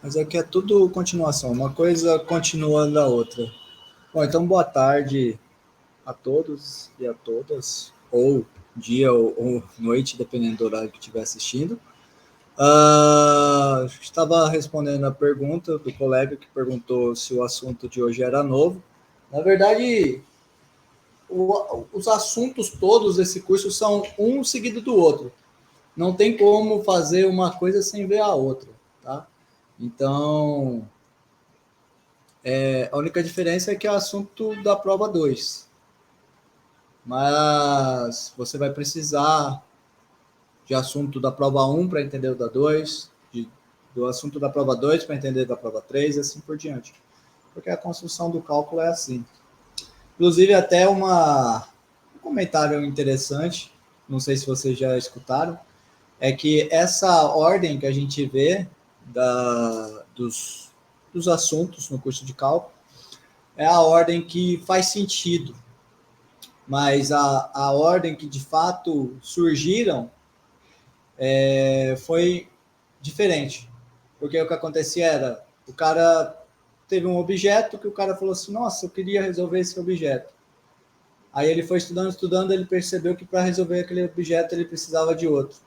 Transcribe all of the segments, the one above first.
Mas aqui é tudo continuação, uma coisa continuando a outra. Bom, então boa tarde a todos e a todas, ou dia ou noite, dependendo do horário que estiver assistindo. Estava respondendo a pergunta do colega que perguntou se o assunto de hoje era novo. Na verdade, os assuntos todos desse curso são um seguido do outro. Não tem como fazer uma coisa sem ver a outra, tá? Então, a única diferença é que é o assunto da prova 2. Mas você vai precisar de assunto da prova 1 para entender o da 2, do assunto da prova 2 para entender da prova 3 e assim por diante. Porque a construção do cálculo é assim. Inclusive, até um comentário interessante, não sei se vocês já escutaram, é que essa ordem que a gente vê dos assuntos no curso de cálculo é a ordem que faz sentido, mas a ordem que de fato surgiram foi diferente. Porque o que acontecia era, o cara teve um objeto que o cara falou assim, nossa, eu queria resolver esse objeto. Aí ele foi estudando, ele percebeu que para resolver aquele objeto ele precisava de outro.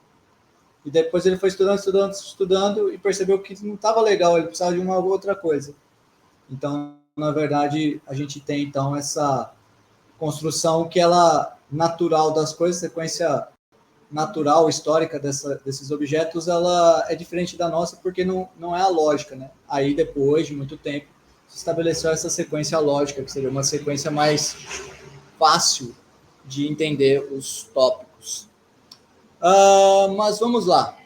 E depois ele foi estudando e percebeu que não estava legal, ele precisava de uma outra coisa. Então, na verdade, a gente tem então essa construção que ela natural das coisas, sequência natural, histórica desses objetos, ela é diferente da nossa porque não é a lógica, né? Aí, depois de muito tempo, se estabeleceu essa sequência lógica, que seria uma sequência mais fácil de entender os tópicos. Mas vamos lá.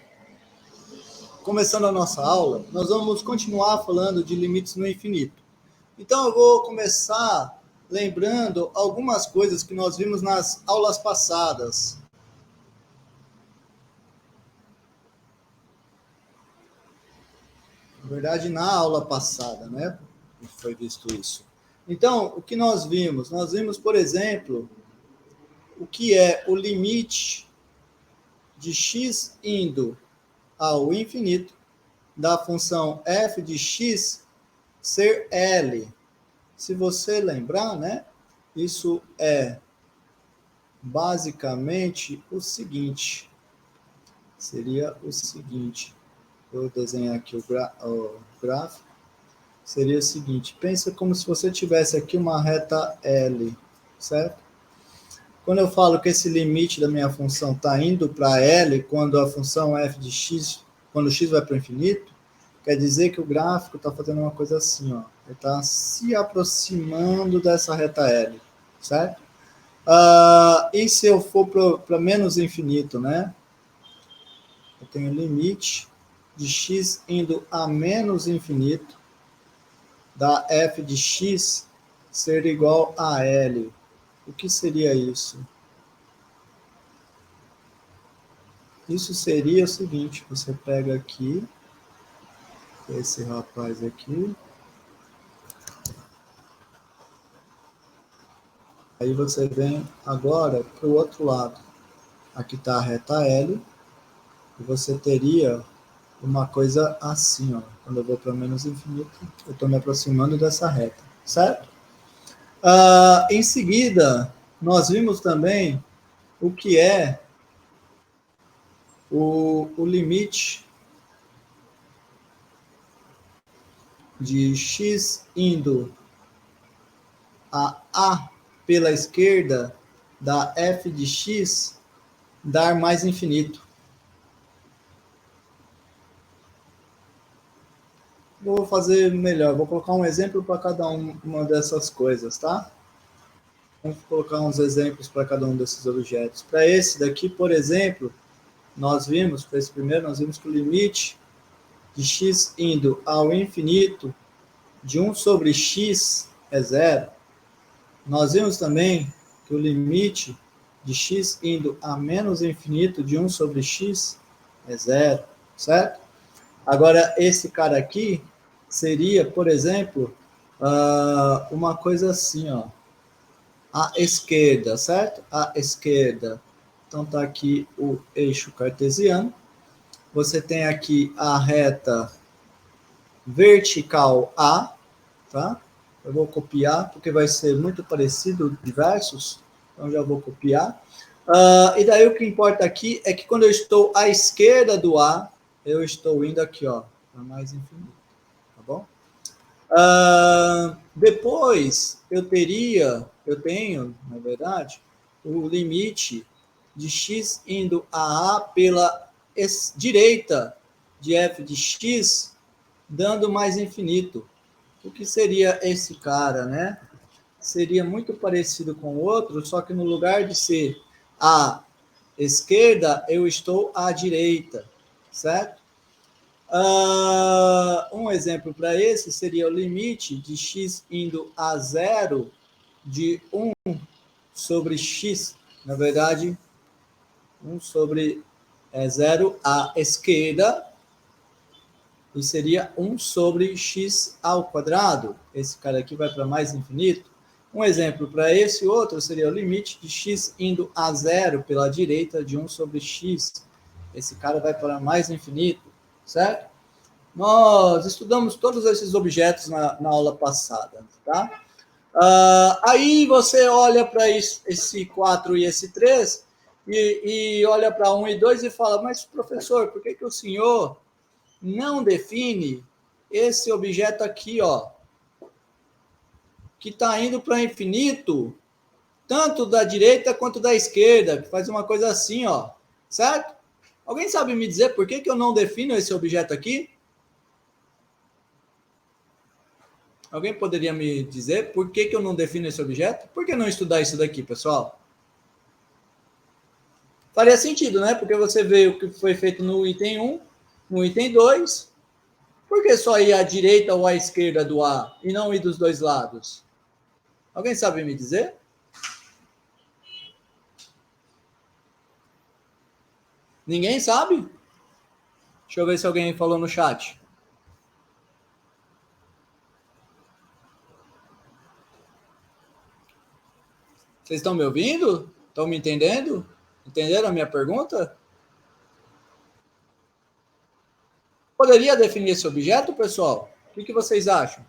Começando a nossa aula, nós vamos continuar falando de limites no infinito. Então, eu vou começar lembrando algumas coisas que nós vimos nas aulas passadas. Na verdade, na aula passada, né? Foi visto isso. Então, o que nós vimos? Nós vimos, por exemplo, o que é o limite de x indo ao infinito da função f de x ser L. Se você lembrar, né? Isso é basicamente o seguinte. Seria o seguinte. Vou desenhar aqui o gráfico. Seria o seguinte. Pensa como se você tivesse aqui uma reta L, certo? Quando eu falo que esse limite da minha função está indo para L, quando a função f de x, quando x vai para o infinito, quer dizer que o gráfico está fazendo uma coisa assim, ó. Ele está se aproximando dessa reta L, certo? E se eu for para menos infinito, né? Eu tenho limite de x indo a menos infinito da f de x ser igual a L. O que seria isso? Isso seria o seguinte, você pega aqui, esse rapaz aqui, aí você vem agora para o outro lado. Aqui está a reta L, e você teria uma coisa assim, ó. Quando eu vou para menos infinito, eu estou me aproximando dessa reta, certo? Em seguida, nós vimos também o que é o limite de x indo a pela esquerda da f de x dar mais infinito. Vou fazer melhor, vou colocar um exemplo para cada uma dessas coisas, tá? Vamos colocar uns exemplos para cada um desses objetos. Para esse daqui, por exemplo, nós vimos, para esse primeiro, nós vimos que o limite de x indo ao infinito de 1 sobre x é zero. Nós vimos também que o limite de x indo a menos infinito de 1 sobre x é zero, certo? Agora, esse cara aqui seria, por exemplo, uma coisa assim, ó. A esquerda, certo? A esquerda. Então, tá aqui o eixo cartesiano. Você tem aqui a reta vertical A, tá? Eu vou copiar, porque vai ser muito parecido, diversos, então já vou copiar. E daí o que importa aqui é que quando eu estou à esquerda do A, eu estou indo aqui, ó, para mais infinito, tá bom? Depois eu tenho, na verdade, o limite de x indo a A pela direita de f de x, dando mais infinito. O que seria esse cara, né? Seria muito parecido com o outro, só que no lugar de ser à esquerda, eu estou à direita, certo? Um exemplo para esse seria o limite de x indo a zero de 1 sobre x. Na verdade, 1 sobre 0 à esquerda, e seria 1 sobre x ao quadrado. Esse cara aqui vai para mais infinito. Um exemplo para esse outro seria o limite de x indo a zero pela direita de 1 sobre x. Esse cara vai para mais infinito, certo? Nós estudamos todos esses objetos na aula passada, tá? Aí você olha para esse 4 e esse 3 e olha para 1 e 2 e fala, mas professor, por que o senhor não define esse objeto aqui, ó, que está indo para infinito, tanto da direita quanto da esquerda, que faz uma coisa assim, ó, certo? Alguém sabe me dizer por que eu não defino esse objeto aqui? Alguém poderia me dizer por que eu não defino esse objeto? Por que não estudar isso daqui, pessoal? Faria sentido, né? Porque você vê o que foi feito no item 1, no item 2. Por que só ir à direita ou à esquerda do A e não ir dos dois lados? Alguém sabe me dizer? Ninguém sabe? Deixa eu ver se alguém falou no chat. Vocês estão me ouvindo? Estão me entendendo? Entenderam a minha pergunta? Poderia definir esse objeto, pessoal? O que vocês acham?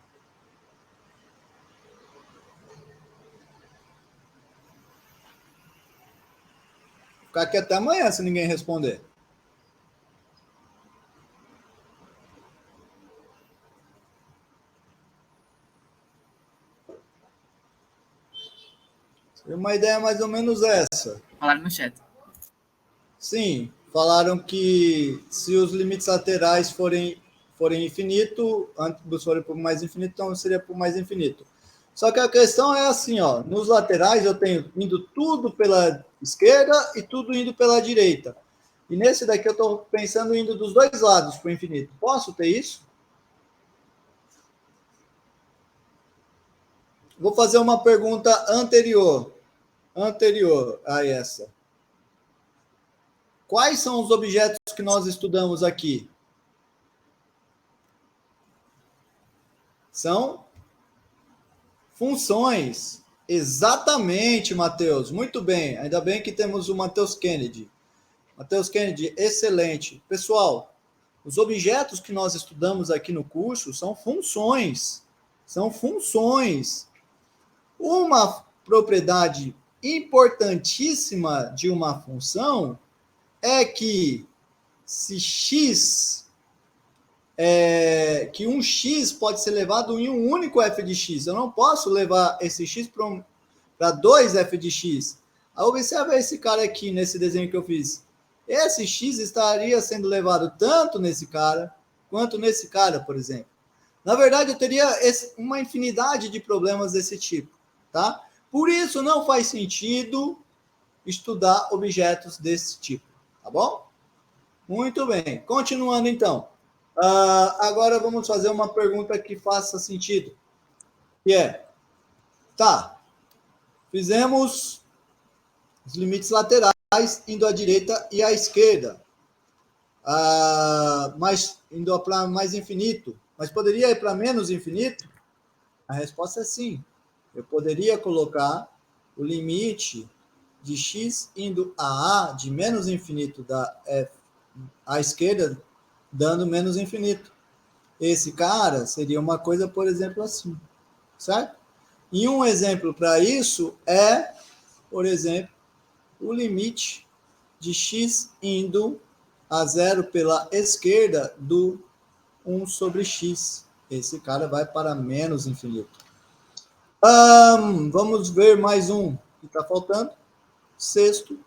Vou ficar aqui até amanhã se ninguém responder. Uma ideia mais ou menos essa. Falaram no chat. Sim, falaram que se os limites laterais forem infinito, antes forem por mais infinito, então seria por mais infinito. Só que a questão é assim, ó, nos laterais eu tenho indo tudo pela esquerda e tudo indo pela direita. E nesse daqui eu estou pensando indo dos dois lados para o infinito. Posso ter isso? Vou fazer uma pergunta anterior a essa. Quais são os objetos que nós estudamos aqui? São funções. Exatamente, Matheus. Muito bem. Ainda bem que temos o Matheus Kennedy. Matheus Kennedy, excelente. Pessoal, os objetos que nós estudamos aqui no curso são funções. São funções. Uma propriedade importantíssima de uma função é que se x que um x pode ser levado em um único f de x. Eu não posso levar esse x para 2 f de x. Observa esse cara aqui nesse desenho que eu fiz. Esse x estaria sendo levado tanto nesse cara quanto nesse cara, por exemplo. Na verdade, eu teria uma infinidade de problemas desse tipo, tá? Por isso, não faz sentido estudar objetos desse tipo, tá bom? Muito bem. Continuando, então. Agora vamos fazer uma pergunta que faça sentido. Que é, tá, fizemos os limites laterais indo à direita e à esquerda, mas indo para mais infinito. Mas poderia ir para menos infinito? A resposta é sim. Eu poderia colocar o limite de x indo a A de menos infinito à esquerda, dando menos infinito. Esse cara seria uma coisa, por exemplo, assim, certo? E um exemplo para isso é, por exemplo, o limite de x indo a zero pela esquerda do 1 sobre x. Esse cara vai para menos infinito. Vamos ver mais um que está faltando. Sexto,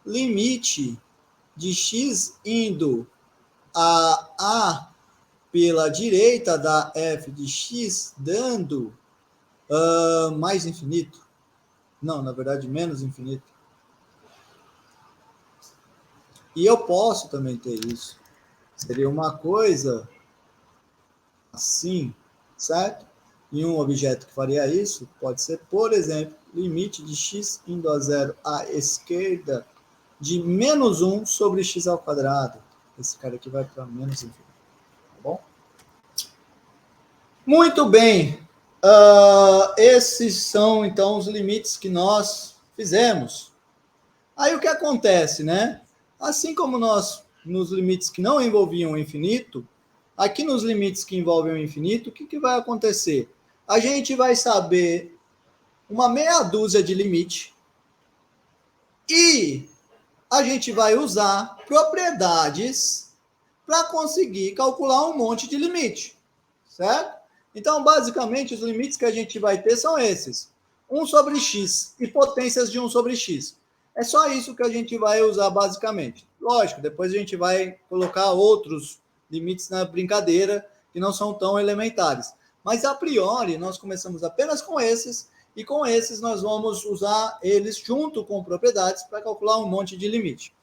limite de x indo a pela direita da f de x, dando mais infinito. Não, na verdade, menos infinito. E eu posso também ter isso. Seria uma coisa assim, certo? E um objeto que faria isso pode ser, por exemplo, limite de x indo a zero à esquerda de menos 1 sobre x ao quadrado. Esse cara aqui vai para menos infinito. Tá bom? Muito bem. Esses são, então, os limites que nós fizemos. Aí o que acontece, né? Assim como nós, nos limites que não envolviam o infinito, aqui nos limites que envolvem o infinito, o que vai acontecer? A gente vai saber uma meia dúzia de limite e a gente vai usar propriedades para conseguir calcular um monte de limite, certo? Então, basicamente, os limites que a gente vai ter são esses. 1 sobre x e potências de 1 sobre x. É só isso que a gente vai usar basicamente. Lógico, depois a gente vai colocar outros limites na brincadeira que não são tão elementares. Mas, a priori, nós começamos apenas com esses e com esses nós vamos usar eles junto com propriedades para calcular um monte de limite.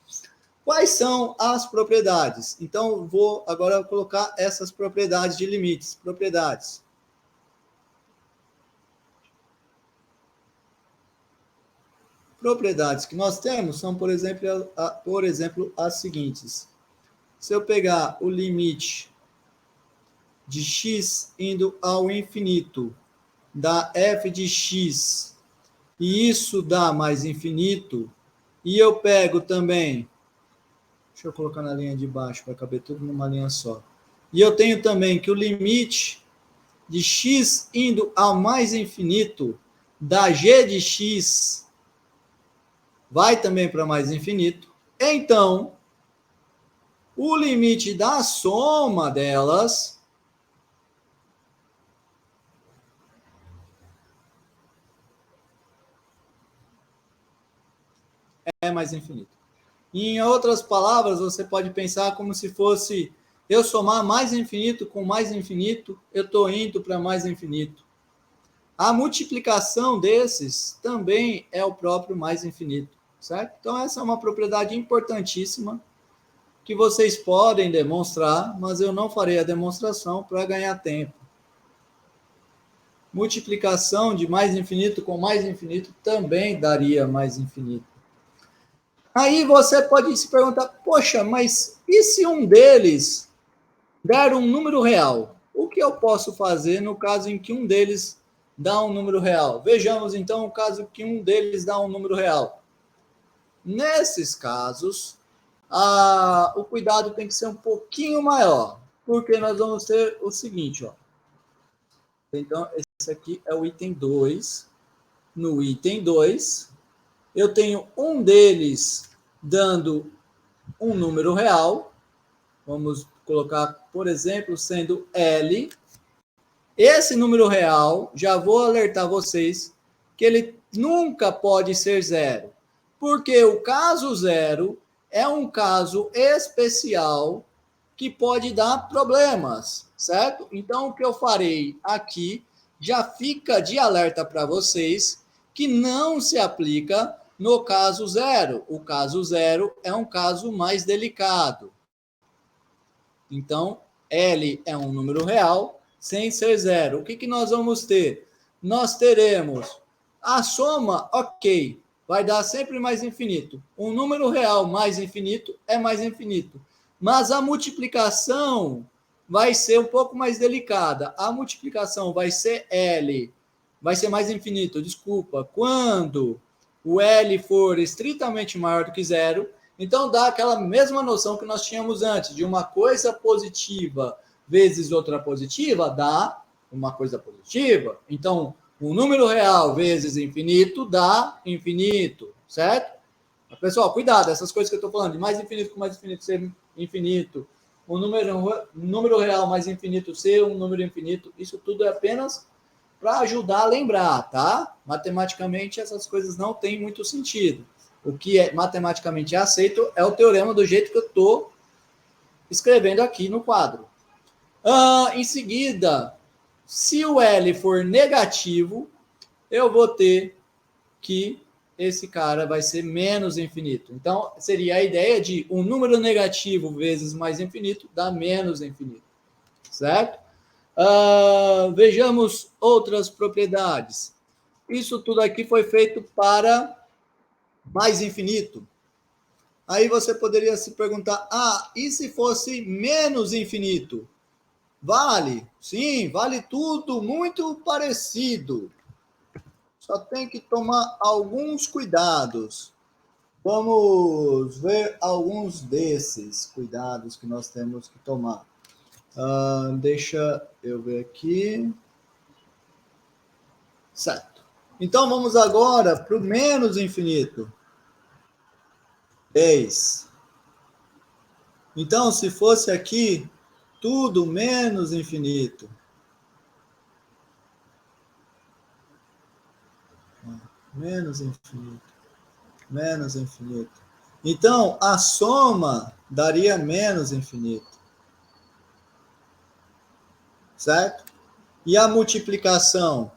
Quais são as propriedades? Então, vou agora colocar essas propriedades de limites. Propriedades. Propriedades que nós temos são, por exemplo, as seguintes. Se eu pegar o limite de x indo ao infinito da f de x, e isso dá mais infinito, e eu pego também, deixa eu colocar na linha de baixo para caber tudo numa linha só, e eu tenho também que o limite de x indo ao mais infinito da g de x vai também para mais infinito. Então, o limite da soma delas é mais infinito. Em outras palavras, você pode pensar como se fosse eu somar mais infinito com mais infinito, eu estou indo para mais infinito. A multiplicação desses também é o próprio mais infinito, certo? Então, essa é uma propriedade importantíssima que vocês podem demonstrar, mas eu não farei a demonstração para ganhar tempo. Multiplicação de mais infinito com mais infinito também daria mais infinito. Aí você pode se perguntar, poxa, mas e se um deles der um número real? O que eu posso fazer no caso em que um deles dá um número real? Vejamos então o caso que um deles dá um número real. Nesses casos, o cuidado tem que ser um pouquinho maior, porque nós vamos ter o seguinte, ó. Então, esse aqui é o item 2. No item 2, eu tenho um deles dando um número real. Vamos colocar, por exemplo, sendo L. Esse número real, já vou alertar vocês que ele nunca pode ser zero, porque o caso zero é um caso especial que pode dar problemas, certo? Então, o que eu farei aqui já fica de alerta para vocês que não se aplica no caso zero. O caso zero é um caso mais delicado. Então, L é um número real sem ser zero. O que nós vamos ter? Nós teremos a soma, ok, vai dar sempre mais infinito. Um número real mais infinito é mais infinito. Mas a multiplicação vai ser um pouco mais delicada. A multiplicação vai ser L, vai ser mais infinito, desculpa, quando o L for estritamente maior do que zero. Então, dá aquela mesma noção que nós tínhamos antes, de uma coisa positiva vezes outra positiva dá uma coisa positiva. Então, um número real vezes infinito dá infinito, certo? Pessoal, cuidado, essas coisas que eu estou falando, de mais infinito com mais infinito ser infinito, um número real mais infinito ser um número infinito, isso tudo é apenas para ajudar a lembrar, tá? Matematicamente, essas coisas não têm muito sentido. O que é matematicamente aceito é o teorema do jeito que eu estou escrevendo aqui no quadro. Em seguida, se o L for negativo, eu vou ter que esse cara vai ser menos infinito. Então, seria a ideia de um número negativo vezes mais infinito dá menos infinito, certo? Vejamos outras propriedades. Isso tudo aqui foi feito para mais infinito. Aí você poderia se perguntar, e se fosse menos infinito? Vale? Sim, vale tudo muito parecido. Só tem que tomar alguns cuidados. Vamos ver alguns desses cuidados que nós temos que tomar. Deixa eu ver aqui. Certo. Então, vamos agora para o menos infinito. 10. Então, se fosse aqui, tudo menos infinito. Menos infinito. Menos infinito. Então, a soma daria menos infinito. Certo? E a multiplicação?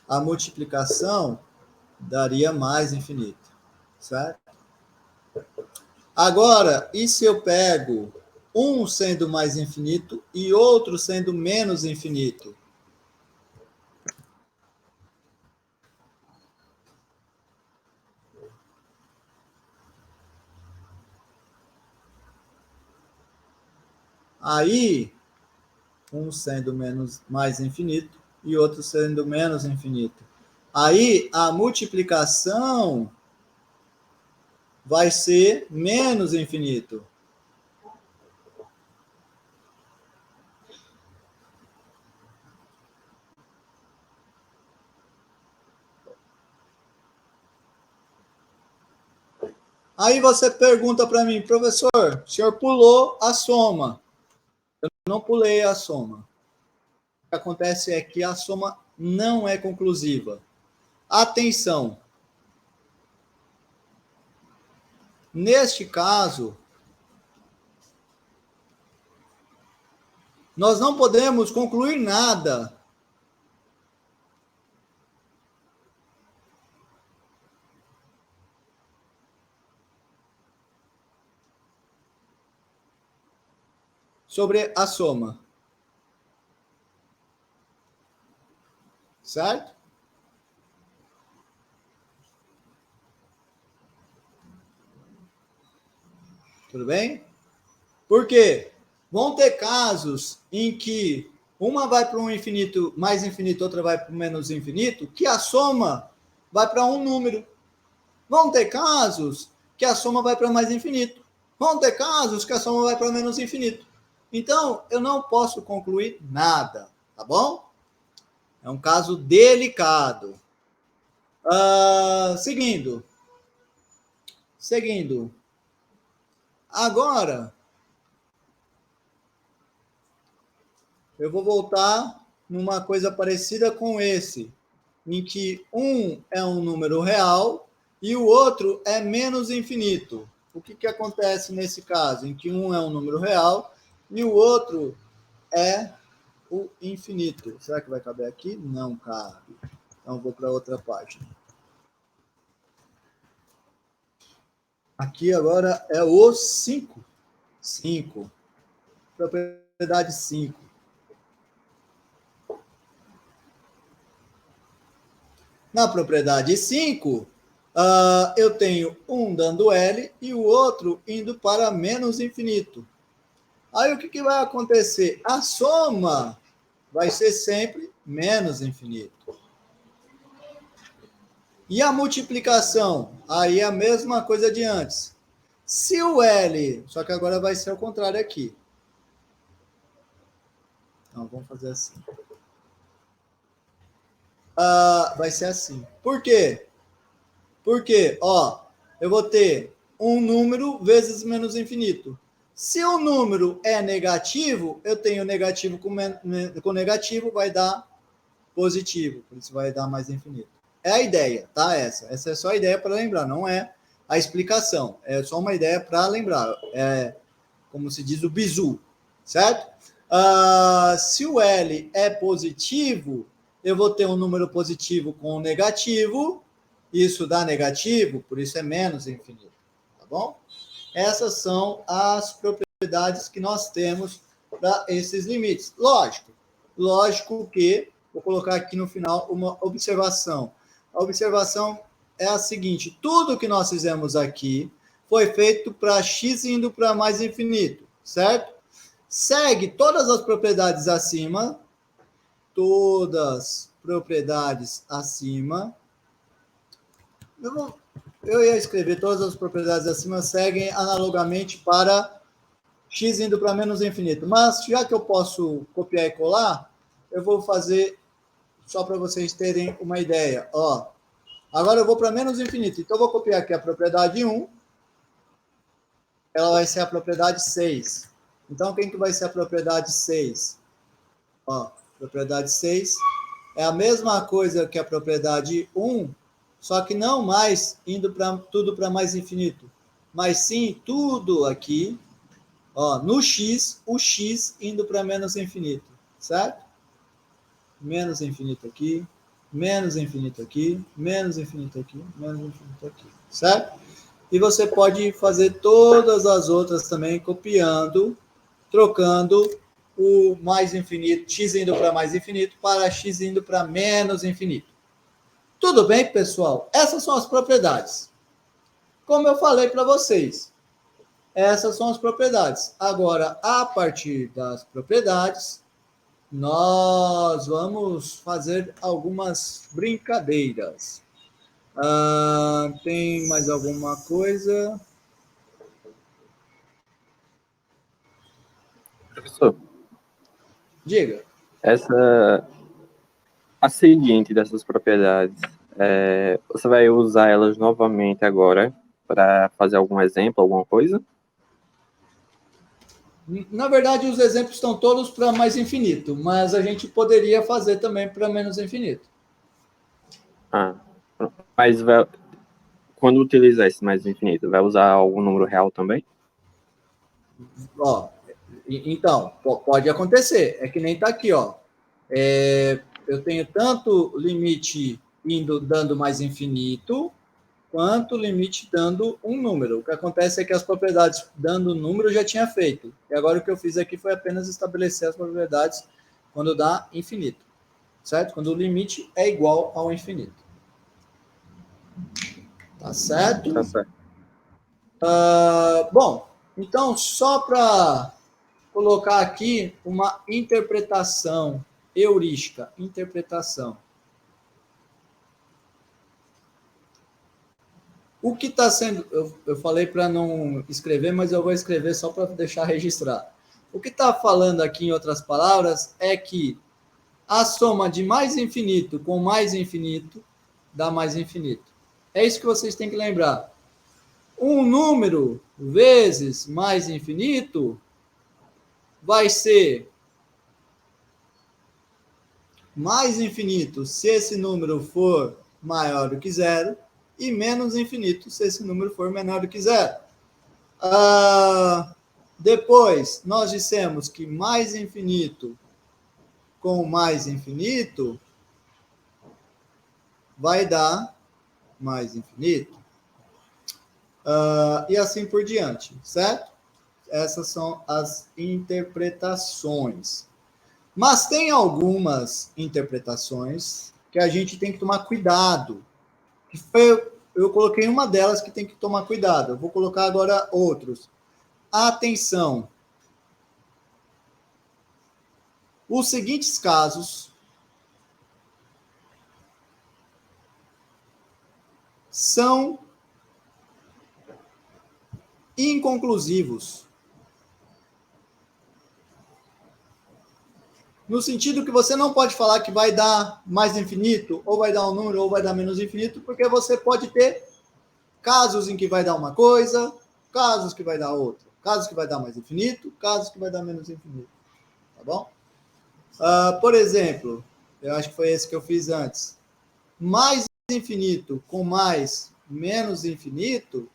A multiplicação daria mais infinito. Certo? Agora, e se eu pego um sendo mais infinito e outro sendo menos infinito? Aí, um sendo mais infinito e outro sendo menos infinito. Aí, a multiplicação vai ser menos infinito. Aí você pergunta para mim, professor, o senhor pulou a soma. Eu não pulei a soma. O que acontece é que a soma não é conclusiva. Atenção! Neste caso, nós não podemos concluir nada. Sobre a soma. Certo? Tudo bem? Por quê? Vão ter casos em que uma vai para um infinito mais infinito, outra vai para o menos infinito, que a soma vai para um número. Vão ter casos que a soma vai para mais infinito. Vão ter casos que a soma vai para menos infinito. Então, eu não posso concluir nada, tá bom? É um caso delicado. Seguindo. Agora, eu vou voltar numa coisa parecida com esse, em que um é um número real e o outro é menos infinito. O que acontece nesse caso? Em que um é um número real e o outro é o infinito. Será que vai caber aqui? Não cabe. Então, vou para outra página. Aqui agora é o 5. 5. Propriedade 5. Na propriedade 5, eu tenho um dando L e o outro indo para menos infinito. Aí o que vai acontecer? A soma vai ser sempre menos infinito. E a multiplicação? Aí é a mesma coisa de antes. Se o L, só que agora vai ser ao contrário aqui. Não, vamos fazer assim. Vai ser assim. Por quê? Porque, ó, eu vou ter um número vezes menos infinito. Se o número é negativo, eu tenho negativo com negativo, vai dar positivo, por isso vai dar mais infinito. É a ideia, tá? Essa é só a ideia para lembrar, não é a explicação. É só uma ideia para lembrar. É, como se diz, o bizu, certo? Se o L é positivo, eu vou ter um número positivo com negativo, isso dá negativo, por isso é menos infinito, tá bom? Essas são as propriedades que nós temos para esses limites. Lógico que, vou colocar aqui no final uma observação. A observação é a seguinte, tudo que nós fizemos aqui foi feito para x indo para mais infinito, certo? Segue todas as propriedades acima, eu ia escrever todas as propriedades acima seguem analogamente para x indo para menos infinito. Mas, já que eu posso copiar e colar, eu vou fazer só para vocês terem uma ideia. Ó, agora eu vou para menos infinito. Então, eu vou copiar aqui a propriedade 1. Ela vai ser a propriedade 6. Então, quem que vai ser a propriedade 6? Ó, propriedade 6 é a mesma coisa que a propriedade 1, só que não mais indo para tudo para mais infinito, mas sim tudo aqui, ó, no x, o x indo para menos infinito, certo? Menos infinito aqui, menos infinito aqui, menos infinito aqui, menos infinito aqui, certo? E você pode fazer todas as outras também copiando, trocando o mais infinito, x indo para mais infinito, para x indo para menos infinito. Tudo bem, pessoal? Essas são as propriedades. Como eu falei para vocês, essas são as propriedades. Agora, a partir das propriedades, nós vamos fazer algumas brincadeiras. Tem mais alguma coisa? Professor, Diga. A seguinte dessas propriedades, você vai usar elas novamente agora para fazer algum exemplo, alguma coisa? Na verdade, os exemplos estão todos para mais infinito, mas a gente poderia fazer também para menos infinito. Mas quando utilizar esse mais infinito, vai usar algum número real também? Ó, então, pode acontecer. É que nem está aqui, ó. Eu tenho tanto limite dando mais infinito, quanto limite dando um número. O que acontece é que as propriedades dando número eu já tinha feito. E agora o que eu fiz aqui foi apenas estabelecer as propriedades quando dá infinito. Certo? Quando o limite é igual ao infinito. Tá certo? Tá certo. Bom, então só para colocar aqui uma interpretação heurística. Interpretação. O que está sendo... Eu falei para não escrever, mas eu vou escrever só para deixar registrado. O que está falando aqui, em outras palavras, é que a soma de mais infinito com mais infinito dá mais infinito. É isso que vocês têm que lembrar. Um número vezes mais infinito vai ser mais infinito se esse número for maior do que zero e menos infinito se esse número for menor do que zero. Depois, nós dissemos que mais infinito com mais infinito vai dar mais infinito. E assim por diante, certo? Essas são as interpretações. Mas tem algumas interpretações que a gente tem que tomar cuidado. Eu coloquei uma delas que tem que tomar cuidado. Eu vou colocar agora outros. Atenção. Os seguintes casos são inconclusivos. No sentido que você não pode falar que vai dar mais infinito, ou vai dar um número, ou vai dar menos infinito, porque você pode ter casos em que vai dar uma coisa, casos que vai dar outra, casos que vai dar mais infinito, casos que vai dar menos infinito. Tá bom? Por exemplo, eu acho que foi esse que eu fiz antes. Mais infinito com mais menos infinito,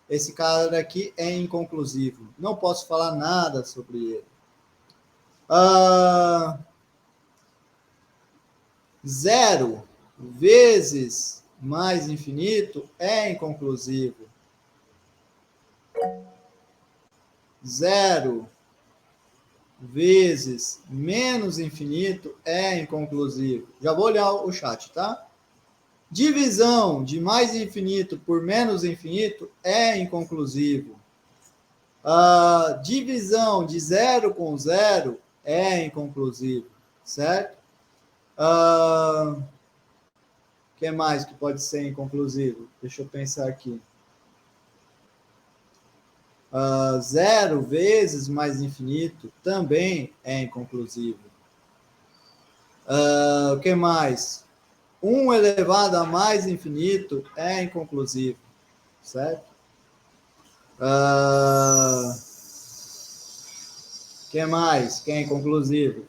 esse cara aqui é inconclusivo. Não posso falar nada sobre ele. 0 vezes mais infinito é inconclusivo. 0 vezes menos infinito é inconclusivo. Já vou olhar o chat, tá? Divisão de mais infinito por menos infinito é inconclusivo. Divisão de 0 com 0 é inconclusivo, certo? O que mais que pode ser inconclusivo? Deixa eu pensar aqui. 0 vezes mais infinito também é inconclusivo. O que mais? 1 elevado a mais infinito é inconclusivo, certo? Que mais? Que é inconclusivo?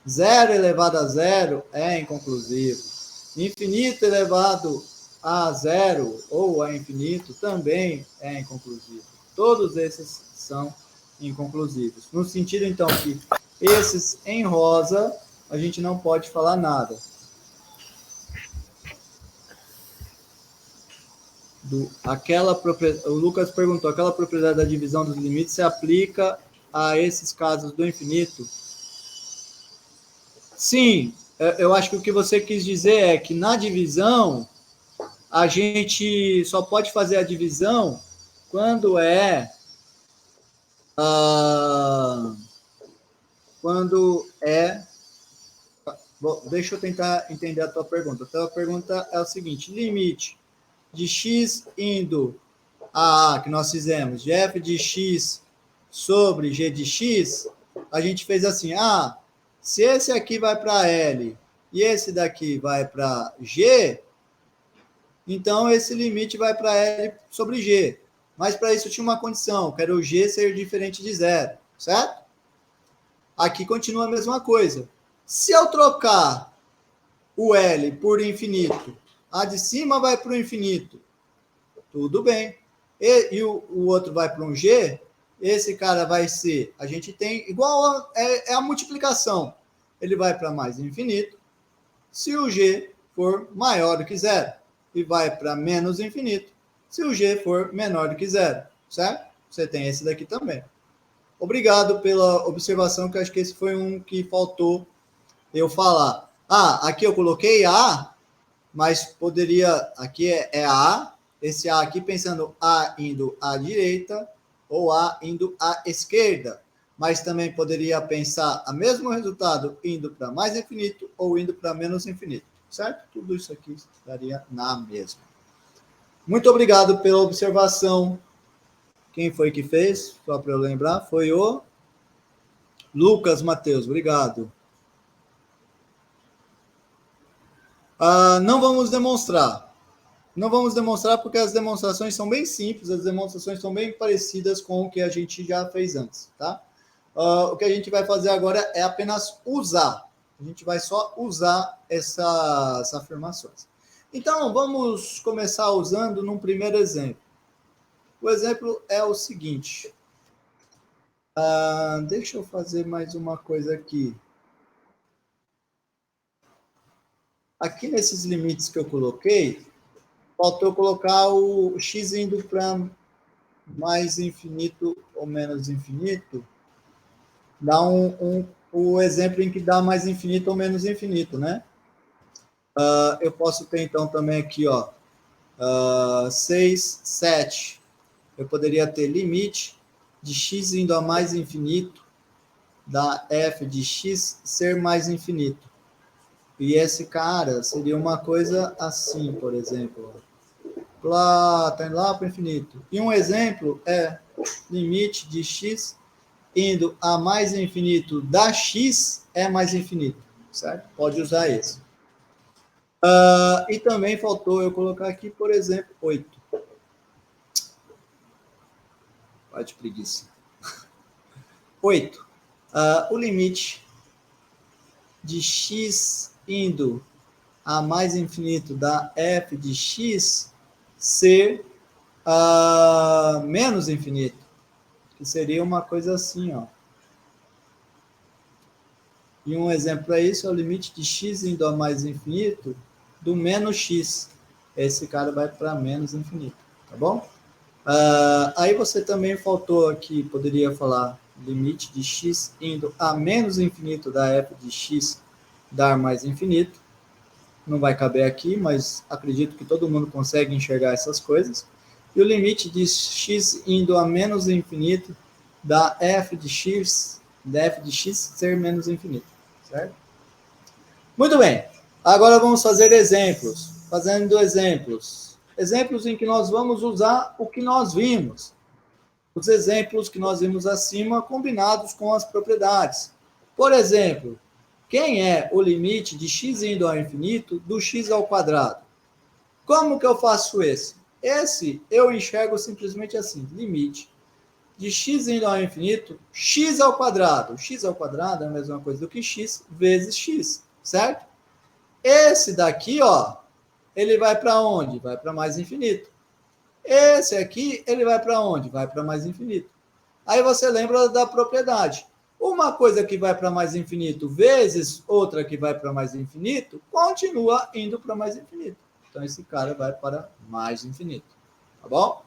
0 elevado a 0 é inconclusivo. Infinito elevado a 0 ou a infinito também é inconclusivo. Todos esses são inconclusivos. No sentido, então, que esses em rosa a gente não pode falar nada. O Lucas perguntou, aquela propriedade da divisão dos limites se aplica a esses casos do infinito? Sim, eu acho que o que você quis dizer é que na divisão a gente só pode fazer a divisão quando Bom, deixa eu tentar entender a tua pergunta. A tua pergunta é o seguinte: limite de x indo a que nós fizemos, de f de x sobre g de x, a gente fez assim, se esse aqui vai para L e esse daqui vai para G, então esse limite vai para L sobre G. Mas para isso tinha uma condição, que era o G ser diferente de 0, certo? Aqui continua a mesma coisa. Se eu trocar o L por infinito, a de cima vai para o infinito, tudo bem. E o outro vai para um G, esse cara vai ser, a gente tem, igual é a multiplicação, ele vai para mais infinito, se o G for maior do que 0, e vai para menos infinito, se o G for menor do que 0, certo? Você tem esse daqui também. Obrigado pela observação, que eu acho que esse foi um que faltou eu falar. Aqui eu coloquei A, mas poderia, aqui é A, esse A aqui pensando A indo à direita ou A indo à esquerda, mas também poderia pensar o mesmo resultado indo para mais infinito ou indo para menos infinito, certo? Tudo isso aqui estaria na mesma. Muito obrigado pela observação. Quem foi que fez? Só para eu lembrar, foi o Lucas Matheus, obrigado. Não vamos demonstrar. Não vamos demonstrar porque as demonstrações são bem simples, as demonstrações são bem parecidas com o que a gente já fez antes, tá? O que a gente vai fazer agora é apenas usar. A gente vai só usar essas afirmações. Então, vamos começar usando num primeiro exemplo. O exemplo é o seguinte. Deixa eu fazer mais uma coisa aqui. Aqui nesses limites que eu coloquei, faltou colocar o x indo para mais infinito ou menos infinito. Dá o exemplo em que dá mais infinito ou menos infinito, né? Eu posso ter, então, também aqui, 6, 7. Eu poderia ter limite de x indo a mais infinito da f de x ser mais infinito. E esse cara seria uma coisa assim, por exemplo. Tá indo lá para o infinito. E um exemplo é limite de x indo a mais infinito da x é mais infinito, certo? Pode usar esse. E também faltou eu colocar aqui, por exemplo, 8. Vai de preguiça. 8. O limite de x indo a mais infinito da f de x ser menos infinito. Que seria uma coisa assim, ó. E um exemplo é isso, é o limite de x indo a mais infinito do menos x. Esse cara vai para menos infinito, tá bom? Aí você também faltou aqui, poderia falar limite de x indo a menos infinito da f de x dar mais infinito. Não vai caber aqui, mas acredito que todo mundo consegue enxergar essas coisas. E o limite de x indo a menos infinito da f de x ser menos infinito, certo? Muito bem. Agora vamos fazer exemplos. Fazendo exemplos. Exemplos em que nós vamos usar o que nós vimos. Os exemplos que nós vimos acima combinados com as propriedades. Por exemplo, quem é o limite de x indo ao infinito do x ao quadrado? Como que eu faço esse? Esse eu enxergo simplesmente assim, limite de x indo ao infinito, x ao quadrado. X ao quadrado é a mesma coisa do que x vezes x, certo? Esse daqui, ó, ele vai para onde? Vai para mais infinito. Esse aqui, ele vai para onde? Vai para mais infinito. Aí você lembra da propriedade. Uma coisa que vai para mais infinito vezes outra que vai para mais infinito, continua indo para mais infinito. Então, esse cara vai para mais infinito. Tá bom?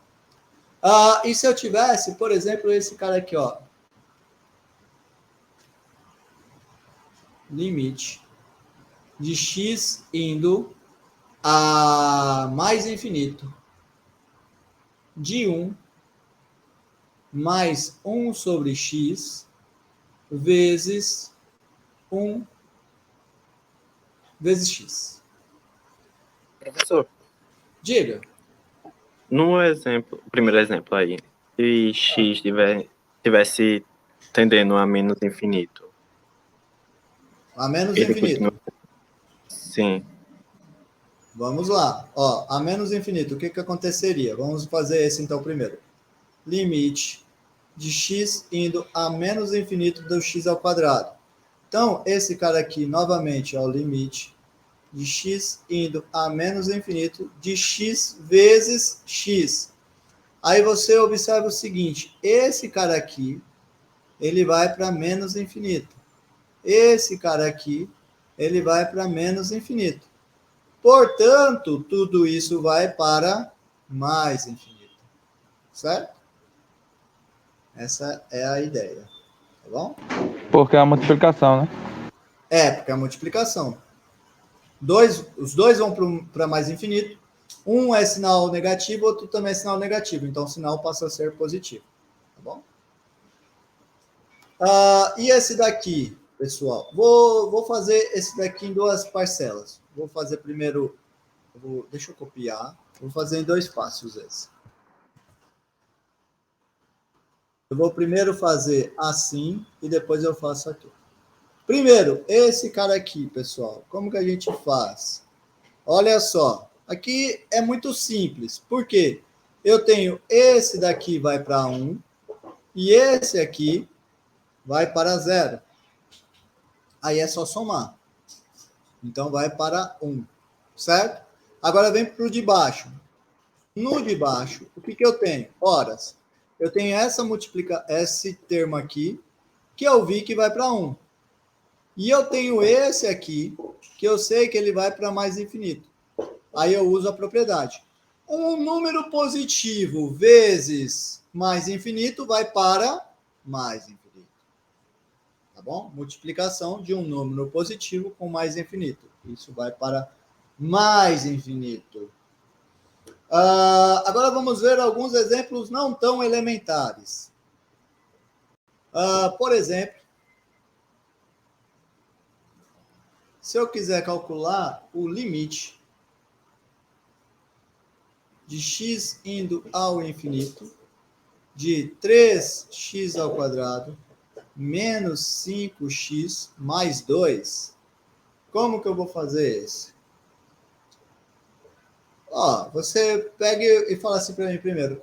E se eu tivesse, por exemplo, esse cara aqui, ó. Limite de x indo a mais infinito de 1 mais 1 sobre x vezes 1 vezes x. Professor, Diga. no exemplo, primeiro exemplo aí, se x tivesse tendendo a menos infinito, A menos ele infinito. continua. Sim. Vamos lá. Ó, a menos infinito, o que aconteceria? Vamos fazer esse então primeiro. Limite de x indo a menos infinito do x ao quadrado. Então, esse cara aqui, novamente, é o limite de x indo a menos infinito de x vezes x. Aí você observa o seguinte, esse cara aqui, ele vai para menos infinito. Esse cara aqui, ele vai para menos infinito. Portanto, tudo isso vai para mais infinito. Certo? Essa é a ideia. Tá bom? Porque é a multiplicação, né? Porque é a multiplicação. Os dois vão para mais infinito. Um é sinal negativo, outro também é sinal negativo. Então, o sinal passa a ser positivo. Tá bom? E esse daqui, pessoal? Vou fazer esse daqui em duas parcelas. Vou fazer primeiro... deixa eu copiar. Vou fazer em 2 passos esse. Eu vou primeiro fazer assim e depois eu faço aqui. Primeiro, esse cara aqui, pessoal. Como que a gente faz? Olha só. Aqui é muito simples. Por quê? Eu tenho esse daqui vai para 1 e esse aqui vai para 0. Aí é só somar. Então, vai para 1. Certo? Agora, vem para o de baixo. No de baixo, o que eu tenho? Horas. Eu tenho esse termo aqui, que eu vi que vai para 1. E eu tenho esse aqui, que eu sei que ele vai para mais infinito. Aí eu uso a propriedade. Um número positivo vezes mais infinito vai para mais infinito. Tá bom? Multiplicação de um número positivo com mais infinito. Isso vai para mais infinito. Agora vamos ver alguns exemplos não tão elementares. Por exemplo, se eu quiser calcular o limite de x indo ao infinito de 3x ao quadrado menos 5x mais 2. Como que eu vou fazer esse? Ó, você pega e fala assim para mim primeiro.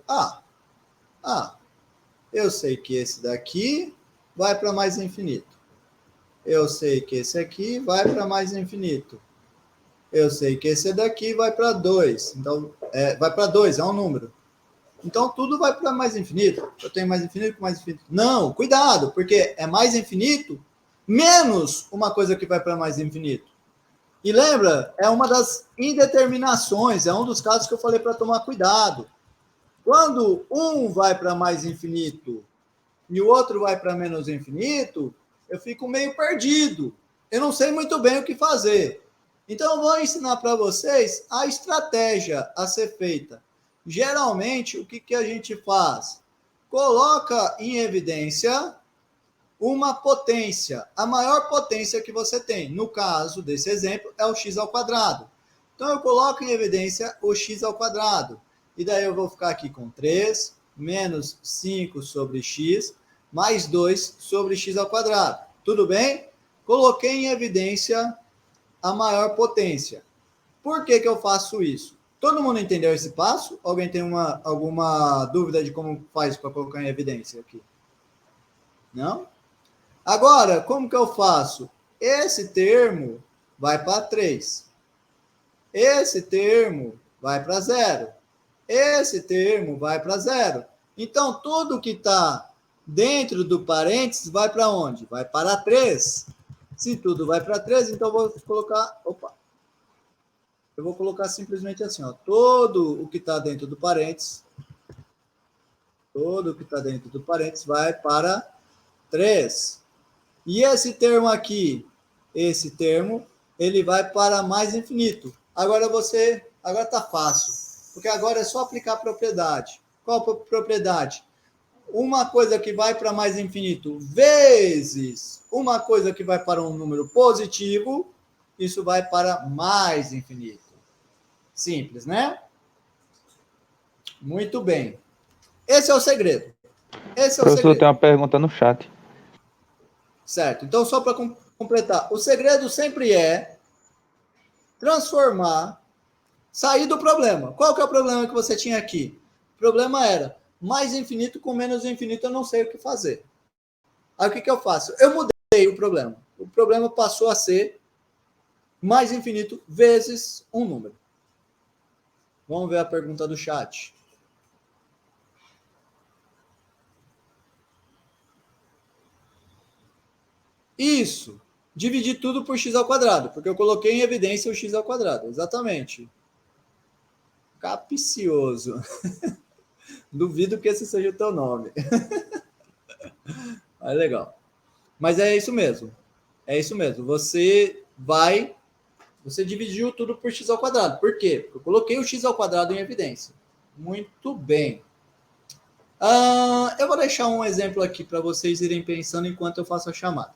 Eu sei que esse daqui vai para mais infinito. Eu sei que esse aqui vai para mais infinito. Eu sei que esse daqui vai para 2. Então, vai para 2, é um número. Então, tudo vai para mais infinito. Eu tenho mais infinito com mais infinito. Não, cuidado, porque é mais infinito menos uma coisa que vai para mais infinito. E lembra, é uma das indeterminações, é um dos casos que eu falei para tomar cuidado. Quando um vai para mais infinito e o outro vai para menos infinito, eu fico meio perdido. Eu não sei muito bem o que fazer. Então, eu vou ensinar para vocês a estratégia a ser feita. Geralmente, o que a gente faz? Coloca em evidência uma potência, a maior potência que você tem. No caso desse exemplo, é o x ao quadrado. Então, eu coloco em evidência o x ao quadrado. E daí eu vou ficar aqui com 3 menos 5 sobre x mais 2 sobre x ao quadrado. Tudo bem? Coloquei em evidência a maior potência. Por que eu faço isso? Todo mundo entendeu esse passo? Alguém tem alguma dúvida de como faz para colocar em evidência aqui? Não? Agora, como que eu faço? Esse termo vai para 3. Esse termo vai para 0. Esse termo vai para 0. Então, tudo que está dentro do parênteses vai para onde? Vai para 3. Se tudo vai para 3, então eu vou colocar... Eu vou colocar simplesmente assim, ó. Todo o que está dentro do parênteses, vai para 3. E esse termo aqui, ele vai para mais infinito. Agora está fácil, porque agora é só aplicar a propriedade. Qual a propriedade? Uma coisa que vai para mais infinito vezes uma coisa que vai para um número positivo, isso vai para mais infinito. Simples, né? Muito bem. Esse é o segredo. Professor, tem uma pergunta no chat. Certo. Então, só para completar, o segredo sempre é sair do problema. Qual que é o problema que você tinha aqui? O problema era mais infinito com menos infinito, eu não sei o que fazer. Aí o que eu faço? Eu mudei o problema. O problema passou a ser mais infinito vezes um número. Vamos ver a pergunta do chat. Isso. Dividir tudo por x ao quadrado, porque eu coloquei em evidência o x ao quadrado. Exatamente. Capicioso. Duvido que esse seja o teu nome. Mas legal. Mas é isso mesmo. É isso mesmo. Você dividiu tudo por x ao quadrado. Por quê? Porque eu coloquei o x ao quadrado em evidência. Muito bem. Eu vou deixar um exemplo aqui para vocês irem pensando enquanto eu faço a chamada.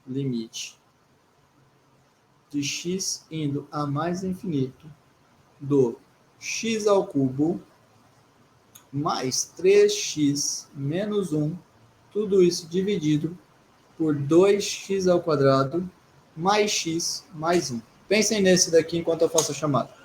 Limite de x indo a mais infinito do x ao cubo mais 3x menos 1, tudo isso dividido por 2x ao quadrado mais x mais 1. Pensem nesse daqui enquanto eu faço a chamada.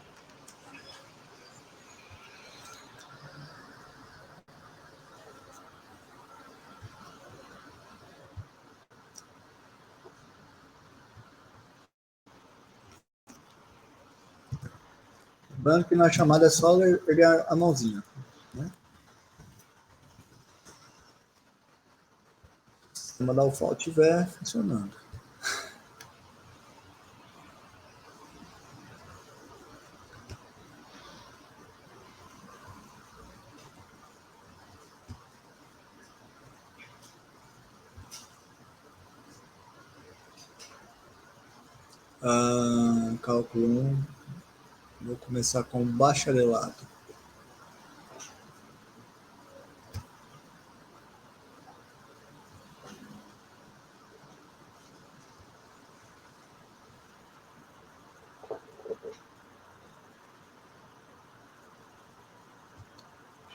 Lembrando que na chamada é só pegar a mãozinha. Né? Se mandar o FAL estiver funcionando. Cálculo 1. Vou começar com bacharelado.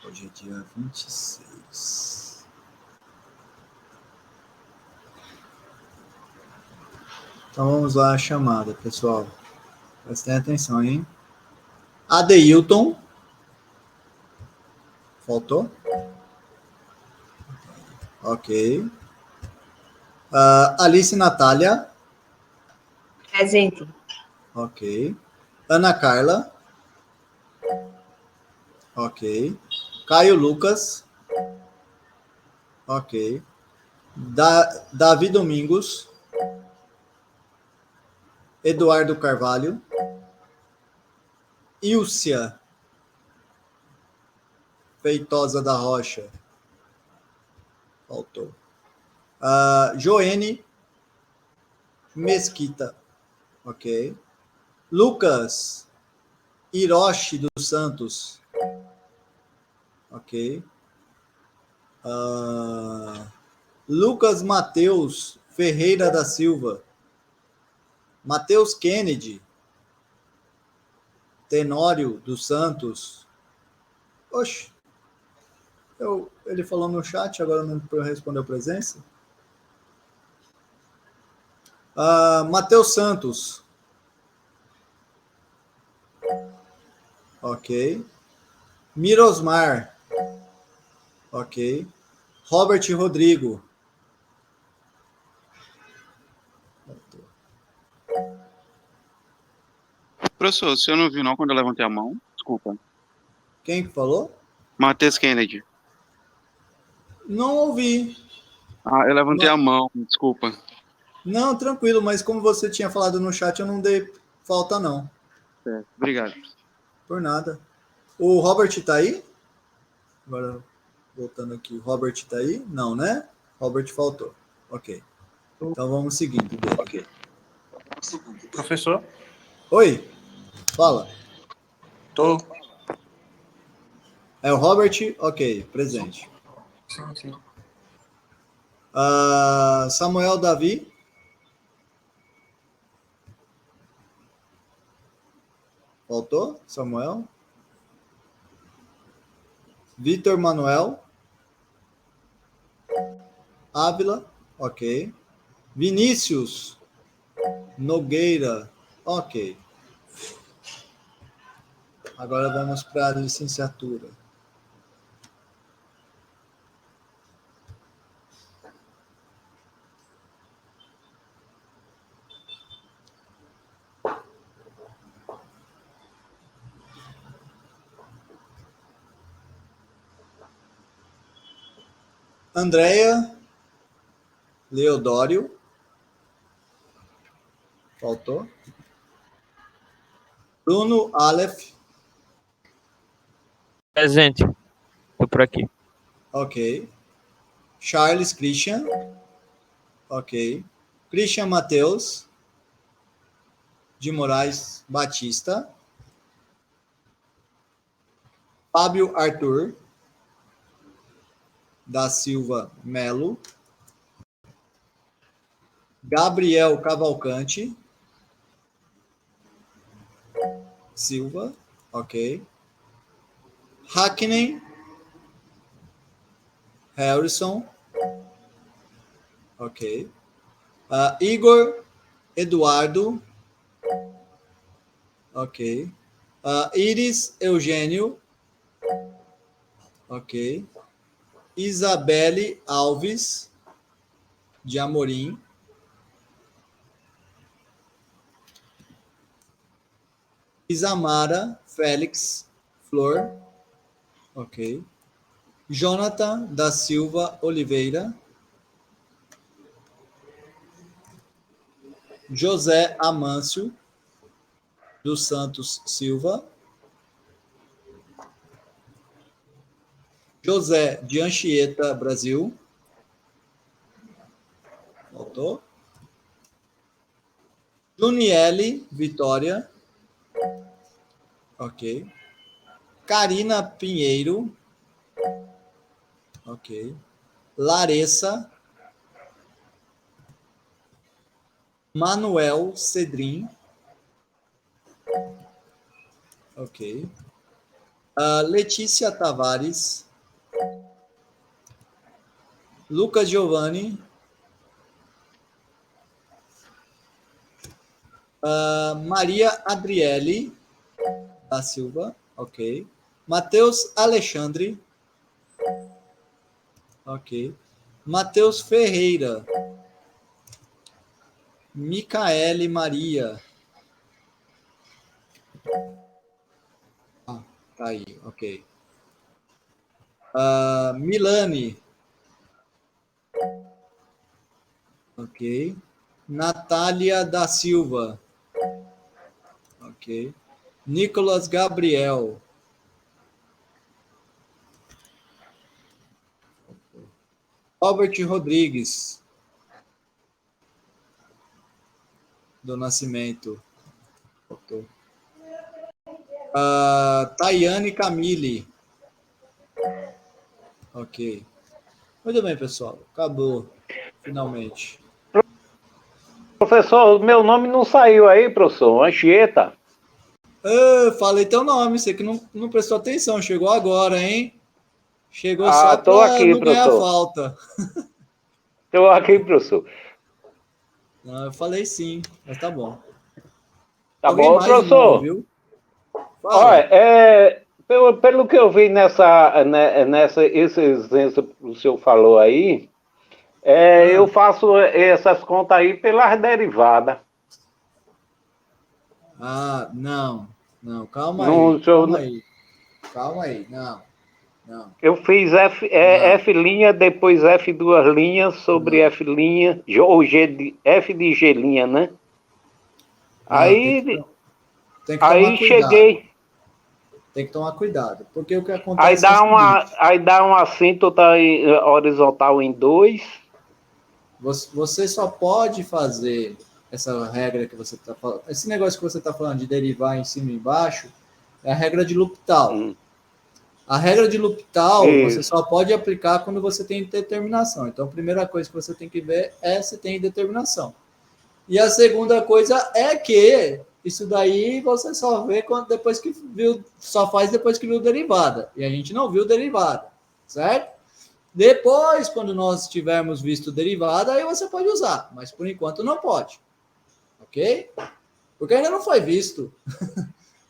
Hoje é dia 26. Então vamos lá a chamada, pessoal. Prestem atenção, hein? Adeilton. Faltou? Ok. Alice Natália. Presente. Ok. Ana Carla. Ok. Caio Lucas. Ok. Davi Domingos. Eduardo Carvalho. Ilcia Feitosa da Rocha. Faltou. Joene Mesquita. Ok. Lucas Hiroshi dos Santos. Ok. Lucas Mateus Ferreira da Silva. Mateus Kennedy Tenório dos Santos. Oxe. Ele falou no chat, agora não respondeu presença. Mateus Santos. Ok. Mirosmar. Ok. Robert Rodrigo. Professor, o senhor não viu não quando eu levantei a mão? Desculpa. Quem que falou? Matheus Kennedy. Não ouvi. Eu levantei a mão, desculpa. Não, tranquilo, mas como você tinha falado no chat, eu não dei falta, não. Obrigado. Por nada. O Robert tá aí? Agora, voltando aqui. O Robert tá aí? Não, né? Robert faltou. Ok. Então vamos seguindo. Ok. Professor? Oi, fala. Tô. É o Robert? Ok, presente. Sim. Samuel Davi? Faltou? Samuel? Vitor Manuel? Ávila? Ok. Vinícius Nogueira? Ok. Agora vamos para a licenciatura. Andréia Leodório. Faltou. Bruno Aleph. Presente. Tô por aqui. Ok. Charles Christian. Ok. Christian Matheus de Moraes Batista. Fábio Arthur da Silva Melo. Gabriel Cavalcante Silva. Ok. Hackney Harrison. Ok. Igor Eduardo. Ok. Iris Eugênio. Ok. Isabelle Alves de Amorim. Isamara Félix Flor. Ok. Jonathan da Silva Oliveira. José Amâncio dos Santos Silva. José de Anchieta Brasil. Faltou. Juniele Vitória. Ok. Karina Pinheiro. Ok. Larissa. Manuel Cedrim. Ok. Letícia Tavares. Lucas Giovanni. Maria Adriele da Silva, ok. Matheus Alexandre, ok. Matheus Ferreira. Micaele Maria. Tá aí, ok. Milane. Ok. Natália da Silva. Ok. Nicolas Gabriel. Robert Rodrigues. Do Nascimento. Ok. Tayane Camille. Ok. Muito bem, pessoal. Acabou. Finalmente. Professor, meu nome não saiu aí, professor. Anchieta. Falei teu nome, você que não prestou atenção. Chegou agora, hein? Chegou Ah, só estou para aqui, não ganhar professor. falta. Estou aqui, professor. Não, eu falei sim, mas tá bom. Tá Alguém bom, mais de nome, professor? viu? Olha, Fala. pelo que eu vi esse exemplo que o senhor falou aí, eu faço essas contas aí pelas derivadas. Não. Calma Não, aí. o senhor, Não. eu fiz F linha, depois F duas linhas sobre Não. F linha, ou F de G linha, né? Não, Aí, tem que tomar aí cuidado. cheguei. Tem que tomar cuidado. Porque o que Aí acontece é o dá seguinte. uma assíntota horizontal em 2. Você só pode fazer essa regra que você está falando. Esse negócio que você está falando de derivar em cima e embaixo é a regra de L'Hopital. A regra de L'Hopital você Isso. só pode aplicar quando você tem determinação. Então, a primeira coisa que você tem que ver é se tem determinação. E a segunda coisa é que isso daí você só vê depois que viu, só faz depois que viu derivada. E a gente não viu derivada, certo? Depois, quando nós tivermos visto derivada, aí você pode usar, mas por enquanto não pode. Ok? Porque ainda não foi visto.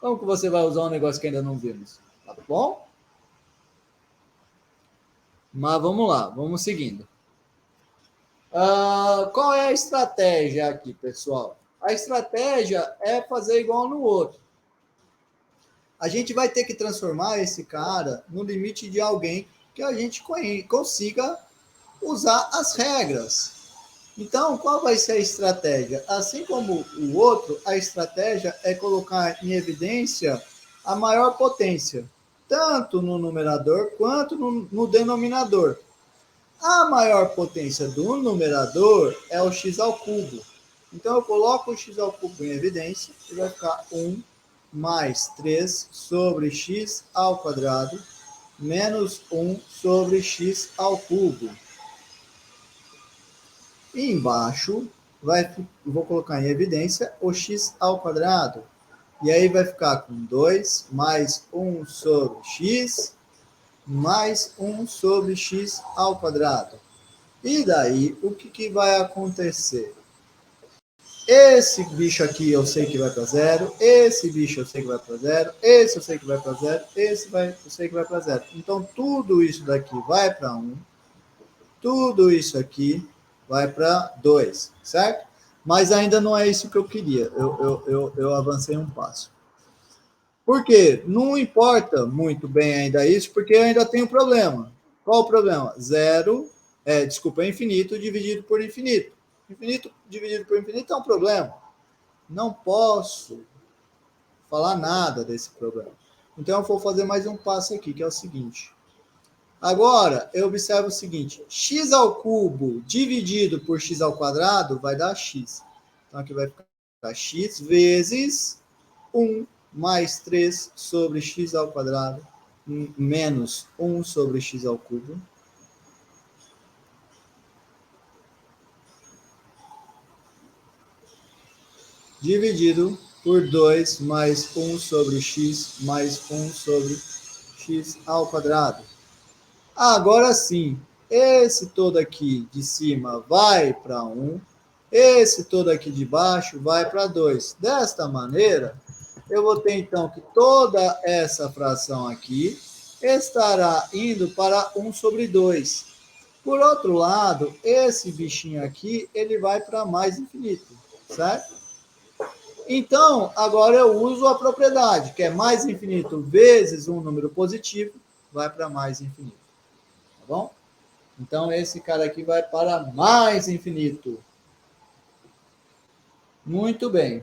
Como que você vai usar um negócio que ainda não vimos? Tá bom? Mas vamos lá, vamos seguindo. Qual é a estratégia aqui, pessoal? A estratégia é fazer igual no outro. A gente vai ter que transformar esse cara no limite de alguém que a gente consiga usar as regras. Então, qual vai ser a estratégia? Assim como o outro, a estratégia é colocar em evidência a maior potência, tanto no numerador quanto no denominador. A maior potência do numerador é o x ao cubo. Então, eu coloco o x ao cubo em evidência e vai ficar 1 mais 3 sobre x ao quadrado menos 1 sobre x ao cubo. E embaixo, vou colocar em evidência o x ao quadrado. E aí vai ficar com 2 mais 1 sobre x mais 1 sobre x ao quadrado. E daí, o que vai acontecer? Esse bicho aqui eu sei que vai para zero, esse bicho eu sei que vai para zero, esse eu sei que vai para zero, eu sei que vai para zero. Então, tudo isso daqui vai para 1, tudo isso aqui vai para 2, certo? Mas ainda não é isso que eu queria, eu avancei um passo. Por quê? Não importa muito bem ainda isso, porque eu ainda tenho um problema. Qual o problema? Infinito dividido por infinito. Infinito dividido por infinito é um problema. Não posso falar nada desse problema. Então, eu vou fazer mais um passo aqui, que é o seguinte. Agora, eu observo o seguinte. X ao cubo dividido por x ao quadrado vai dar x. Então, aqui vai ficar x vezes 1 mais 3 sobre x ao quadrado menos 1 sobre x ao cubo. Dividido por 2 mais 1 sobre x mais 1 sobre x ao quadrado. Agora sim, esse todo aqui de cima vai para 1, Esse todo aqui de baixo vai para 2. Desta maneira, eu vou ter, então, que toda essa fração aqui estará indo para 1 sobre 2. Por outro lado, esse bichinho aqui, ele vai para mais infinito, certo? Então, agora eu uso a propriedade, que é mais infinito vezes um número positivo, vai para mais infinito. Tá bom? Então, esse cara aqui vai para mais infinito. Muito bem.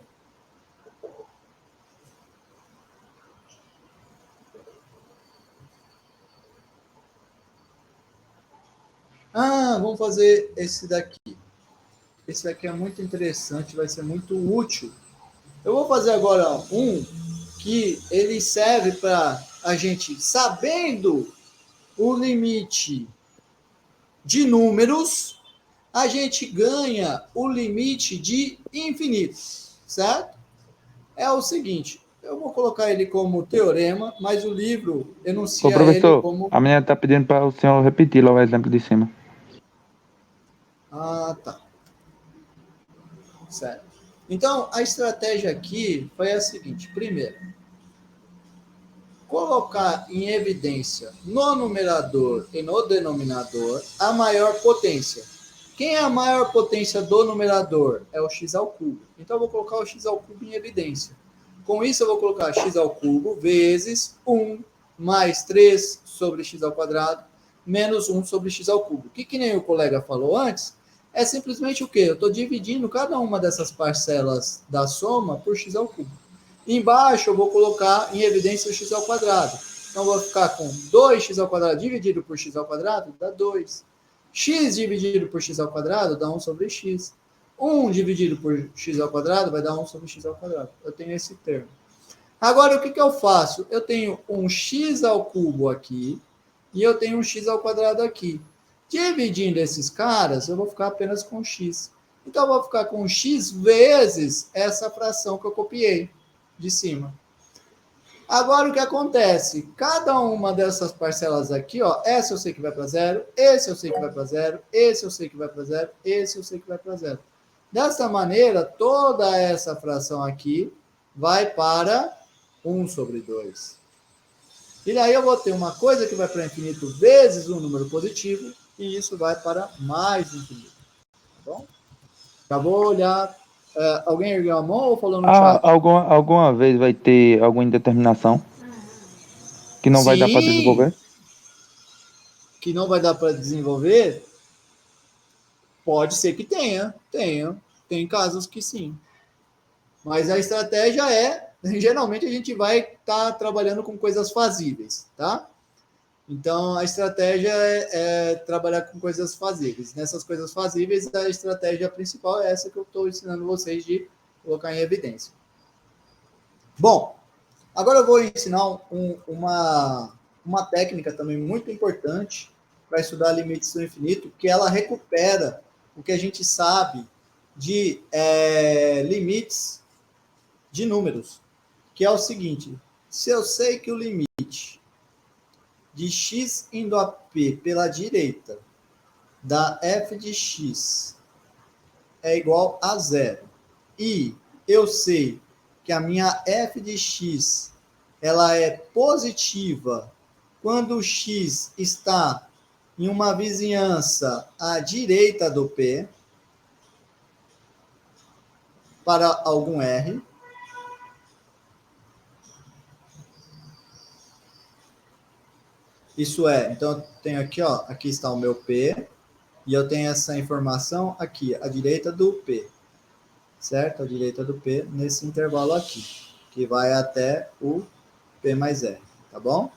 Vamos fazer esse daqui. Esse daqui é muito interessante, vai ser muito útil. Eu vou fazer agora um que ele serve para a gente, sabendo o limite de números, a gente ganha o limite de infinito, certo? É o seguinte, eu vou colocar ele como teorema, mas o livro enuncia professor, ele como... a menina está pedindo para o senhor repetir lá o exemplo de cima. Tá. Certo. Então, a estratégia aqui foi a seguinte. Primeiro, colocar em evidência no numerador e no denominador a maior potência. Quem é a maior potência do numerador? É o x ao cubo. Então, eu vou colocar o x ao cubo em evidência. Com isso, eu vou colocar x ao cubo vezes 1 mais 3 sobre x ao quadrado menos 1 sobre x ao cubo. Que nem o colega falou antes, é simplesmente o quê? Eu estou dividindo cada uma dessas parcelas da soma por x ao cubo. Embaixo eu vou colocar em evidência o x ao quadrado. Então, eu vou ficar com 2x ao quadrado dividido por x ao quadrado, dá 2. X dividido por x ao quadrado dá 1 sobre x. 1 dividido por x ao quadrado vai dar 1 sobre x ao quadrado. Eu tenho esse termo. Agora, o que eu faço? Eu tenho um x ao cubo aqui e eu tenho um x ao quadrado aqui. Dividindo esses caras, eu vou ficar apenas com x. Então, eu vou ficar com x vezes essa fração que eu copiei de cima. Agora, o que acontece? Cada uma dessas parcelas aqui, ó, essa eu sei que vai para zero, esse eu sei que vai para zero, esse eu sei que vai para zero, esse eu sei que vai para zero. Dessa maneira, toda essa fração aqui vai para 1 sobre 2. E daí eu vou ter uma coisa que vai para infinito vezes um número positivo, e isso vai para mais infinito. Tá bom? Já vou olhar. Alguém ergueu a mão ou falou no chat? Alguma vez vai ter alguma indeterminação que não vai dar para desenvolver? Que não vai dar para desenvolver? Pode ser que tenha. Tem casos que sim. Mas a estratégia geralmente a gente vai estar trabalhando com coisas fazíveis, tá? Então, a estratégia é trabalhar com coisas fazíveis. Nessas coisas fazíveis, a estratégia principal é essa que eu estou ensinando vocês de colocar em evidência. Bom, agora eu vou ensinar uma técnica também muito importante para estudar limites do infinito, que ela recupera o que a gente sabe de limites de números, que é o seguinte: se eu sei que o limite de x indo a p pela direita da f de x é igual a zero, e eu sei que a minha f de x ela é positiva quando o x está em uma vizinhança à direita do p para algum r, isso é, então eu tenho aqui, ó, aqui está o meu P, e eu tenho essa informação aqui, à direita do P, certo? À direita do P, nesse intervalo aqui, que vai até o P mais R, tá bom?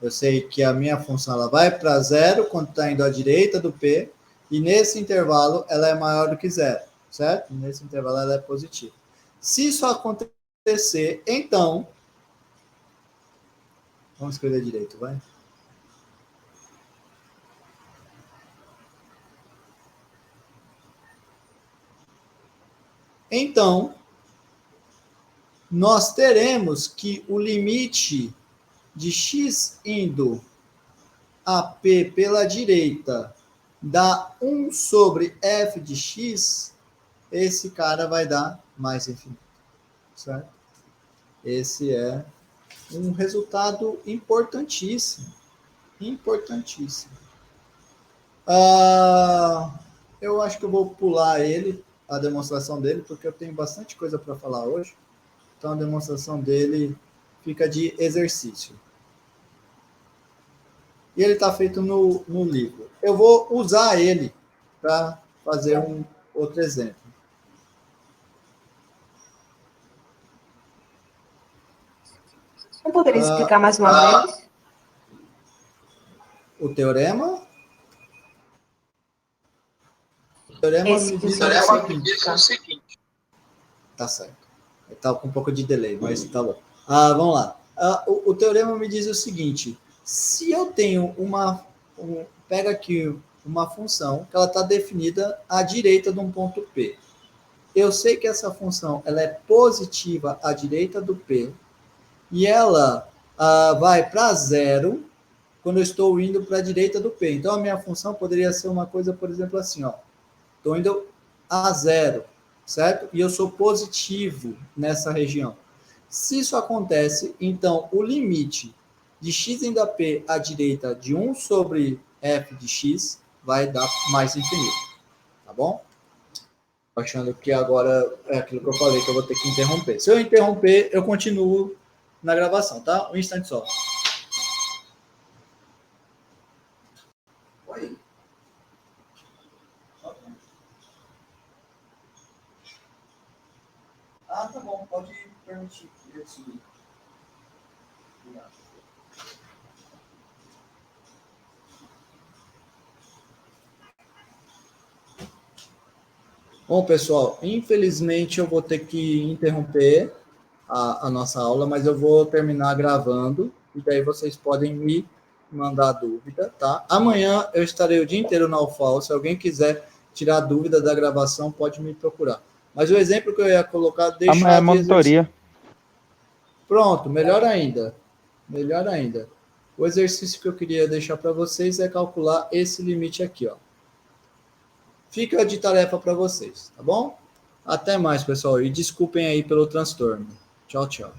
Eu sei que a minha função ela vai para zero quando está indo à direita do P, e nesse intervalo ela é maior do que zero, certo? Nesse intervalo ela é positiva. Se isso acontecer, então, vamos escrever direito, vai? Então, nós teremos que o limite de x indo a p pela direita dá 1 sobre f de x esse cara vai dar mais infinito, certo? Esse é um resultado importantíssimo, importantíssimo. Eu acho que eu vou pular a demonstração dele, porque eu tenho bastante coisa para falar hoje. Então, a demonstração dele fica de exercício. E ele está feito no livro. Eu vou usar ele para fazer um outro exemplo. Não poderia explicar mais uma vez? O teorema? O teorema Esse me diz o seguinte. Tá certo. Está com um pouco de delay, mas tá bom. Vamos lá. O teorema me diz o seguinte. Se eu tenho pega aqui uma função que ela está definida à direita de um ponto P. Eu sei que essa função ela é positiva à direita do P e ela vai para zero quando eu estou indo para a direita do P. Então, a minha função poderia ser uma coisa, por exemplo, assim, ó. Estou indo a zero, certo? E eu sou positivo nessa região. Se isso acontece, então, o limite de x ainda p à direita de 1 sobre f de x vai dar mais infinito. Tá bom? Achando que agora é aquilo que eu falei, que eu vou ter que interromper. Se eu interromper, eu continuo na gravação, tá? Um instante só. Oi. Tá bom. Pode permitir que eu subir. Obrigado. Bom, pessoal, infelizmente eu vou ter que interromper a nossa aula, mas eu vou terminar gravando e daí vocês podem me mandar dúvida, tá? Amanhã eu estarei o dia inteiro na UFAL, se alguém quiser tirar dúvida da gravação, pode me procurar. Mas o exemplo que eu ia colocar... Amanhã é monitoria. Pronto, melhor ainda. Melhor ainda. O exercício que eu queria deixar para vocês é calcular esse limite aqui, ó. Fica de tarefa para vocês, tá bom? Até mais, pessoal. E desculpem aí pelo transtorno. Tchau, tchau.